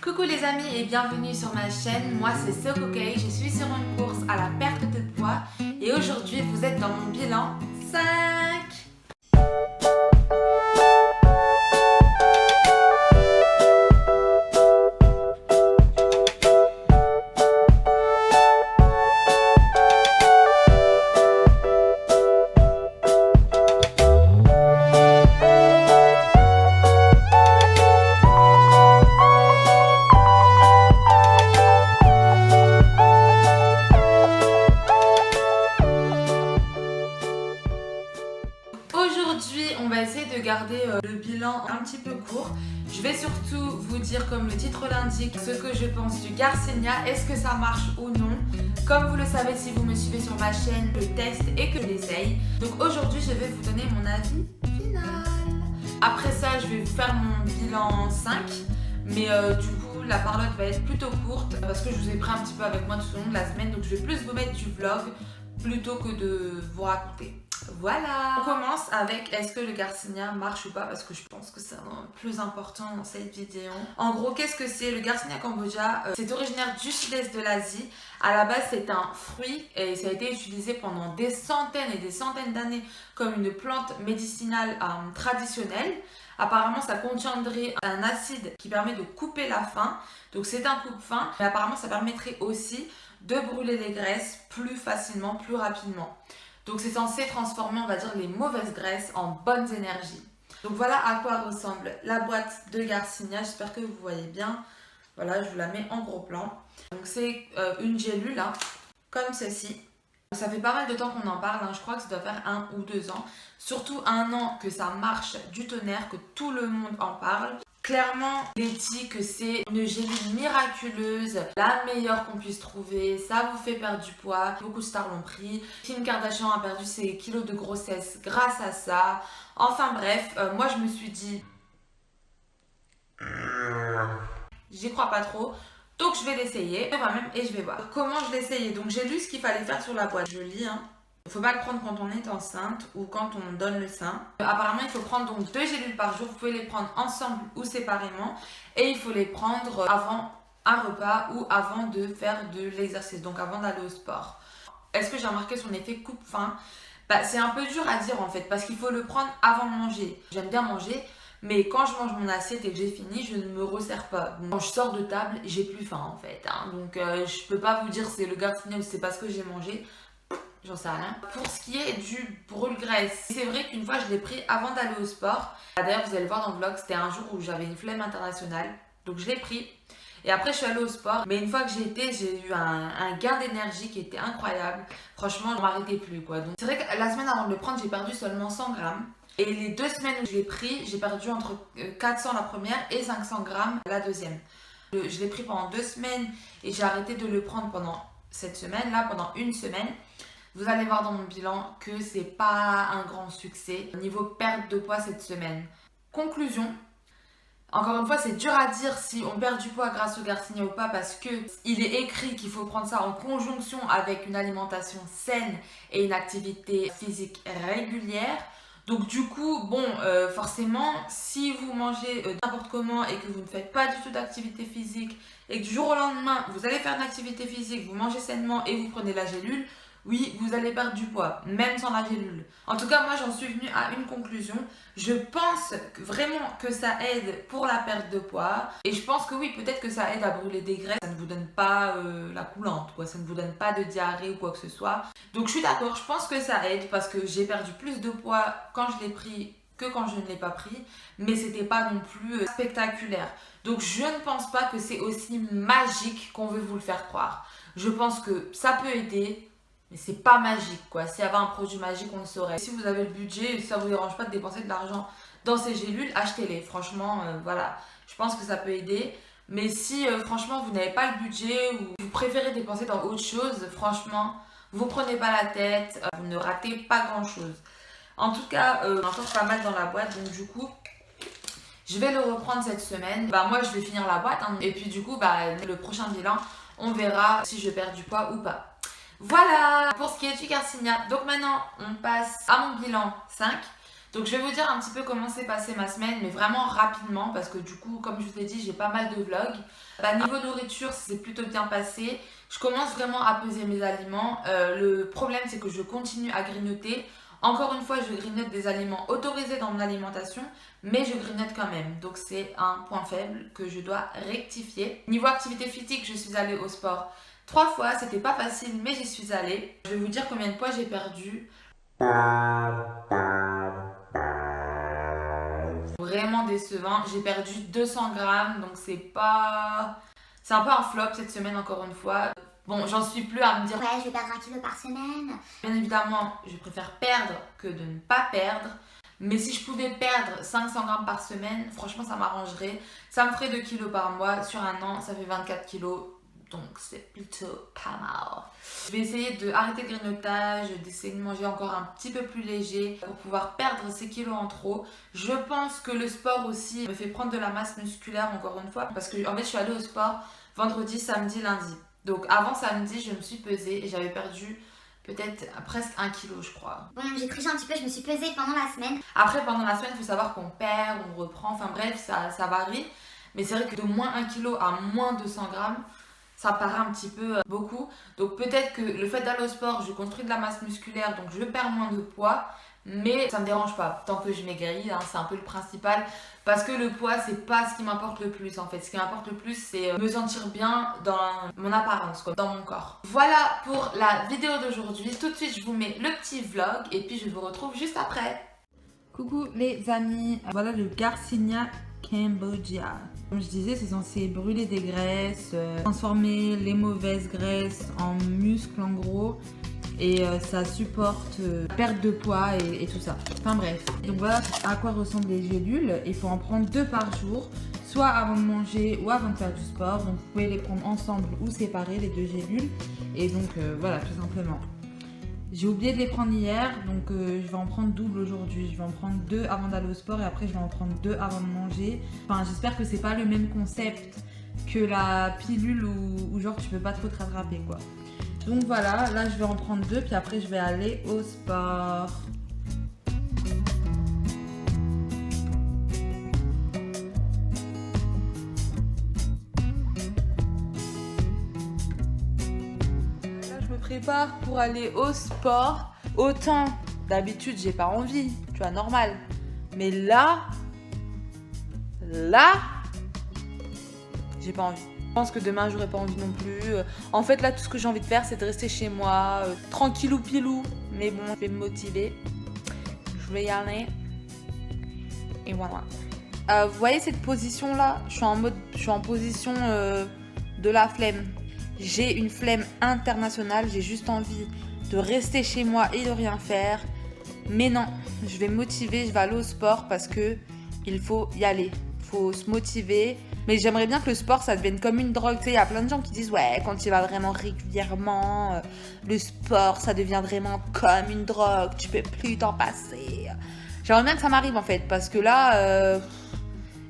Coucou les amis et bienvenue sur ma chaîne, moi c'est Sokokei, je suis sur une course à la perte de poids et aujourd'hui vous êtes dans mon bilan 5. Aujourd'hui, on va essayer de garder le bilan un petit peu court. Je vais surtout vous dire, comme le titre l'indique, ce que je pense du Garcinia, est-ce que ça marche ou non. Comme vous le savez si vous me suivez sur ma chaîne, je teste et que je l'essaye. Donc aujourd'hui, je vais vous donner mon avis final. Après ça, je vais vous faire mon bilan 5. Mais du coup, la parlotte va être plutôt courte parce que je vous ai pris un petit peu avec moi tout au long de la semaine. Donc je vais plus vous mettre du vlog plutôt que de vous raconter. Voilà. On commence avec est-ce que le Garcinia marche ou pas, parce que je pense que c'est le plus important dans cette vidéo. En gros, qu'est-ce que c'est le Garcinia Cambogia? C'est originaire du sud-est de l'Asie. À la base, c'est un fruit et ça a été utilisé pendant des centaines et des centaines d'années comme une plante médicinale traditionnelle. Apparemment, ça contiendrait un acide qui permet de couper la faim. Donc, c'est un coupe-faim. Mais apparemment, ça permettrait aussi de brûler les graisses plus facilement, plus rapidement. Donc c'est censé transformer, on va dire, les mauvaises graisses en bonnes énergies. Donc voilà à quoi ressemble la boîte de Garcinia. J'espère que vous voyez bien. Voilà, je vous la mets en gros plan. Donc c'est une gélule, hein, comme ceci. Ça fait pas mal de temps qu'on en parle, hein. Je crois que ça doit faire 1 ou 2 ans. Surtout 1 an que ça marche du tonnerre, que tout le monde en parle. Clairement, il est dit que c'est une gélule miraculeuse, la meilleure qu'on puisse trouver, ça vous fait perdre du poids, beaucoup de stars l'ont pris, Kim Kardashian a perdu ses kilos de grossesse grâce à ça, enfin bref, moi je me suis dit, j'y crois pas trop, donc je vais l'essayer moi-même et je vais voir comment je l'ai essayé. Donc j'ai lu ce qu'il fallait faire sur la boîte, je lis, hein. Il ne faut pas le prendre quand on est enceinte ou quand on donne le sein. Apparemment, il faut prendre donc 2 gélules par jour. Vous pouvez les prendre ensemble ou séparément. Et il faut les prendre avant un repas ou avant de faire de l'exercice, donc avant d'aller au sport. Est-ce que j'ai remarqué son effet coupe-faim? C'est un peu dur à dire en fait, parce qu'il faut le prendre avant de manger. J'aime bien manger, mais quand je mange mon assiette et que j'ai fini, je ne me resserre pas. Donc, quand je sors de table, j'ai plus faim en fait, hein. Donc je peux pas vous dire c'est le Garcinia ou c'est parce que j'ai mangé. J'en sais rien. Pour ce qui est du brûle-graisse, c'est vrai qu'une fois je l'ai pris avant d'aller au sport. D'ailleurs, vous allez le voir dans le vlog, c'était un jour où j'avais une flemme internationale. Donc je l'ai pris. Et après, je suis allée au sport. Mais une fois que j'ai été, j'ai eu un gain d'énergie qui était incroyable. Franchement, je ne m'arrêtais plus, quoi. Donc c'est vrai que la semaine avant de le prendre, j'ai perdu seulement 100 grammes. Et les 2 semaines où je l'ai pris, j'ai perdu entre 400 la première et 500 grammes la deuxième. Je l'ai pris pendant 2 semaines et j'ai arrêté de le prendre pendant cette semaine-là, pendant 1 semaine. Vous allez voir dans mon bilan que c'est pas un grand succès au niveau perte de poids cette semaine. Conclusion, encore une fois, c'est dur à dire si on perd du poids grâce au Garcinia ou pas parce que il est écrit qu'il faut prendre ça en conjonction avec une alimentation saine et une activité physique régulière. Donc du coup, bon, forcément, si vous mangez n'importe comment et que vous ne faites pas du tout d'activité physique et que du jour au lendemain, vous allez faire une activité physique, vous mangez sainement et vous prenez la gélule, oui, vous allez perdre du poids, même sans la gélule. En tout cas, moi, j'en suis venue à une conclusion. Je pense vraiment que ça aide pour la perte de poids. Et je pense que oui, peut-être que ça aide à brûler des graisses. Ça ne vous donne pas la coulante, quoi. Ça ne vous donne pas de diarrhée ou quoi que ce soit. Donc, je suis d'accord, je pense que ça aide parce que j'ai perdu plus de poids quand je l'ai pris que quand je ne l'ai pas pris. Mais c'était pas non plus spectaculaire. Donc, je ne pense pas que c'est aussi magique qu'on veut vous le faire croire. Je pense que ça peut aider. Mais c'est pas magique, quoi. S'il y avait un produit magique, on le saurait. Si vous avez le budget et si ça vous dérange pas de dépenser de l'argent dans ces gélules, achetez-les. Franchement, voilà. Je pense que ça peut aider. Mais si franchement vous n'avez pas le budget ou vous préférez dépenser dans autre chose, franchement, vous prenez pas la tête, vous ne ratez pas grand chose. En tout cas, on a encore pas mal dans la boîte, donc du coup, je vais le reprendre cette semaine. Moi, je vais finir la boîte, hein. Et puis du coup, le prochain bilan, on verra si je perds du poids ou pas. Voilà pour ce qui est du Garcinia. Donc maintenant, on passe à mon bilan 5. Donc je vais vous dire un petit peu comment s'est passée ma semaine, mais vraiment rapidement, parce que du coup, comme je vous ai dit, j'ai pas mal de vlogs. Niveau nourriture, c'est plutôt bien passé. Je commence vraiment à peser mes aliments. Le problème, c'est que je continue à grignoter. Encore une fois, je grignote des aliments autorisés dans mon alimentation, mais je grignote quand même. Donc c'est un point faible que je dois rectifier. Niveau activité physique, je suis allée au sport 3 fois. C'était pas facile, mais j'y suis allée. Je vais vous dire combien de poids j'ai perdu. Vraiment décevant. J'ai perdu 200 grammes, donc c'est pas... C'est un peu un flop cette semaine encore une fois. Bon, j'en suis plus à me dire... Ouais, je vais perdre 1 kilo par semaine. Bien évidemment, je préfère perdre que de ne pas perdre. Mais si je pouvais perdre 500 grammes par semaine, franchement, ça m'arrangerait. Ça me ferait 2 kilos par mois. Sur un an, ça fait 24 kilos. Donc, c'est plutôt pas mal. Je vais essayer de arrêter le grignotage, d'essayer de manger encore un petit peu plus léger pour pouvoir perdre ces kilos en trop. Je pense que le sport aussi me fait prendre de la masse musculaire encore une fois. Parce que, en fait, je suis allée au sport vendredi, samedi, lundi. Donc, avant samedi, je me suis pesée et j'avais perdu peut-être presque 1 kilo, je crois. Bon, j'ai triché un petit peu, je me suis pesée pendant la semaine. Après, pendant la semaine, il faut savoir qu'on perd, on reprend, enfin bref, ça varie. Mais c'est vrai que de moins 1 kilo à moins 200 grammes, ça paraît un petit peu beaucoup. Donc peut-être que le fait d'aller au sport, je construis de la masse musculaire, donc je perds moins de poids. Mais ça me dérange pas, tant que je maigris, hein, c'est un peu le principal. Parce que le poids, c'est pas ce qui m'importe le plus en fait. Ce qui m'importe le plus, c'est me sentir bien dans mon apparence, quoi, dans mon corps. Voilà pour la vidéo d'aujourd'hui. Tout de suite, je vous mets le petit vlog et puis je vous retrouve juste après. Coucou les amis, voilà le Garcinia Cambodia. Comme je disais, c'est censé brûler des graisses, transformer les mauvaises graisses en muscles en gros. Et ça supporte la perte de poids et tout ça. Enfin bref. Donc voilà à quoi ressemblent les gélules. Il faut en prendre 2 par jour, soit avant de manger ou avant de faire du sport. Donc vous pouvez les prendre ensemble ou séparer les 2 gélules. Et donc voilà, tout simplement. J'ai oublié de les prendre hier, donc je vais en prendre double aujourd'hui. Je vais en prendre 2 avant d'aller au sport et après je vais en prendre 2 avant de manger. Enfin, j'espère que c'est pas le même concept que la pilule où genre tu peux pas trop te rattraper quoi. Donc voilà, là je vais en prendre 2 puis après je vais aller au sport. Là je me prépare pour aller au sport. Autant d'habitude j'ai pas envie, tu vois, normal. Mais là, j'ai pas envie. Je pense que demain j'aurai pas envie non plus. En fait là tout ce que j'ai envie de faire c'est de rester chez moi, tranquillou pilou. Mais bon, je vais me motiver. Je vais y aller. Et voilà. Vous voyez cette position là, je suis en position de la flemme. J'ai une flemme internationale, j'ai juste envie de rester chez moi et de rien faire. Mais non, je vais me motiver, je vais aller au sport parce que il faut y aller. Il faut se motiver. Mais j'aimerais bien que le sport, ça devienne comme une drogue. Tu sais, il y a plein de gens qui disent, ouais, quand tu vas vraiment régulièrement, le sport, ça devient vraiment comme une drogue. Tu peux plus t'en passer. J'aimerais bien que ça m'arrive, en fait. Parce que là,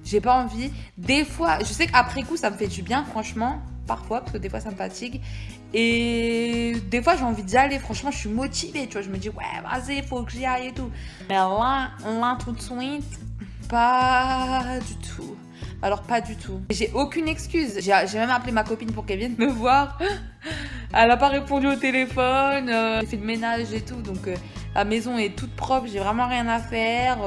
j'ai pas envie. Des fois, je sais qu'après coup, ça me fait du bien, franchement. Parfois, parce que des fois, ça me fatigue. Et des fois, j'ai envie d'y aller. Franchement, je suis motivée, tu vois. Je me dis, ouais, vas-y, faut que j'y aille et tout. Mais là, tout de suite, pas du tout. Alors pas du tout. J'ai aucune excuse. J'ai même appelé ma copine pour qu'elle vienne me voir. Elle n'a pas répondu au téléphone. J'ai fait le ménage et tout. Donc la maison est toute propre. J'ai vraiment rien à faire.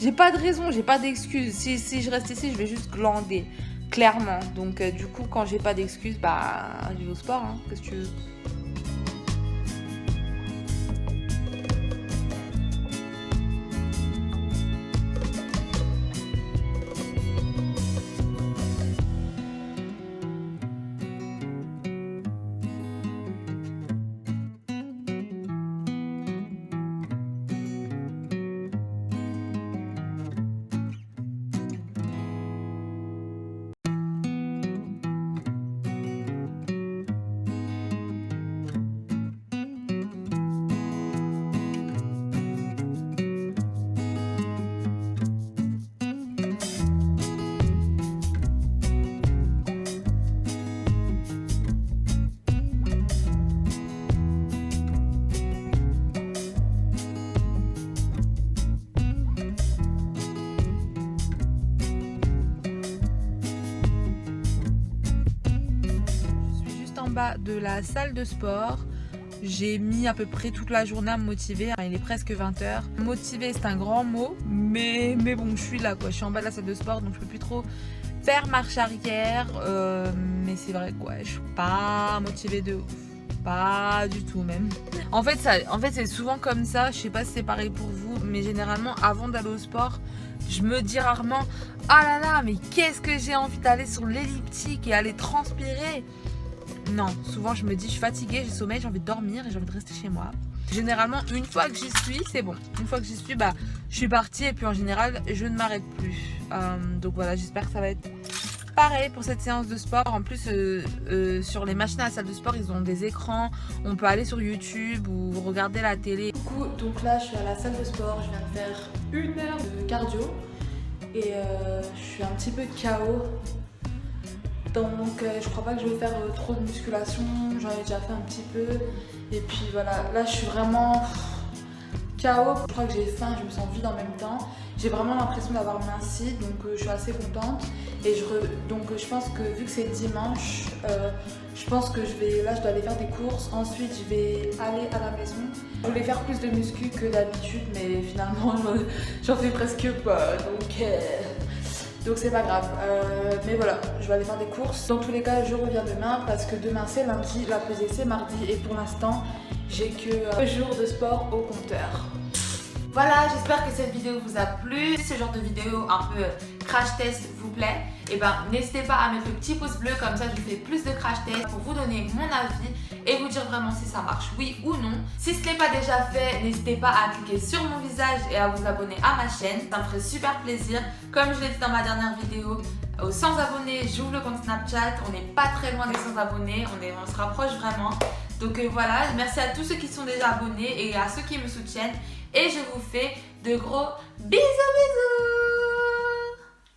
J'ai pas de raison, j'ai pas d'excuse. Si je reste ici, je vais juste glander. Clairement. Donc du coup, quand j'ai pas d'excuse, bah je vais au sport. Hein. Qu'est-ce que tu veux? bas de la salle de sport. J'ai mis à peu près toute la journée à me motiver. Il est presque 20h. Motiver, c'est un grand mot, mais bon, je suis là quoi. Je suis en bas de la salle de sport, donc je peux plus trop faire marche arrière. Mais c'est vrai quoi, je suis pas motivée de ouf. Pas du tout même. En fait, c'est souvent comme ça. Je sais pas si c'est pareil pour vous, mais généralement, avant d'aller au sport, je me dis rarement « Ah là là, mais qu'est-ce que j'ai envie d'aller sur l'elliptique et aller transpirer ?» Non, souvent je me dis « Je suis fatiguée, j'ai sommeil, j'ai envie de dormir et j'ai envie de rester chez moi. » Généralement, une fois que j'y suis, c'est bon. Une fois que j'y suis, je suis partie et puis en général, je ne m'arrête plus. Donc voilà, j'espère que ça va être pareil pour cette séance de sport. En plus, sur les machines à la salle de sport, ils ont des écrans. On peut aller sur YouTube ou regarder la télé. Coucou, donc là je suis à la salle de sport. Je viens de faire 1 heure de cardio et je suis un petit peu KO. Donc je crois pas que je vais faire trop de musculation. J'en ai déjà fait un petit peu. Et puis voilà, là je suis vraiment KO. Je crois que j'ai faim, je me sens vide en même temps. J'ai vraiment l'impression d'avoir minci, donc je suis assez contente. Et donc je pense que vu que c'est dimanche, je pense que je dois aller faire des courses. Ensuite je vais aller à la maison. Je voulais faire plus de muscu que d'habitude, mais finalement j'en fais presque pas. Donc c'est pas grave. Mais voilà, je vais aller faire des courses. Dans tous les cas, je reviens demain parce que demain c'est lundi, la pesée c'est mardi et pour l'instant j'ai que 2 jours de sport au compteur. Voilà, j'espère que cette vidéo vous a plu. Si ce genre de vidéo un peu crash test vous plaît, et n'hésitez pas à mettre le petit pouce bleu, comme ça je fais plus de crash test pour vous donner mon avis et vous dire vraiment si ça marche oui ou non. Si ce n'est pas déjà fait, n'hésitez pas à cliquer sur mon visage et à vous abonner à ma chaîne, ça me ferait super plaisir. Comme je l'ai dit dans ma dernière vidéo, aux 100 abonnés, j'ouvre le compte Snapchat, on n'est pas très loin des 100 abonnés, on se rapproche vraiment. Donc voilà, merci à tous ceux qui sont déjà abonnés et à ceux qui me soutiennent. Et je vous fais de gros bisous!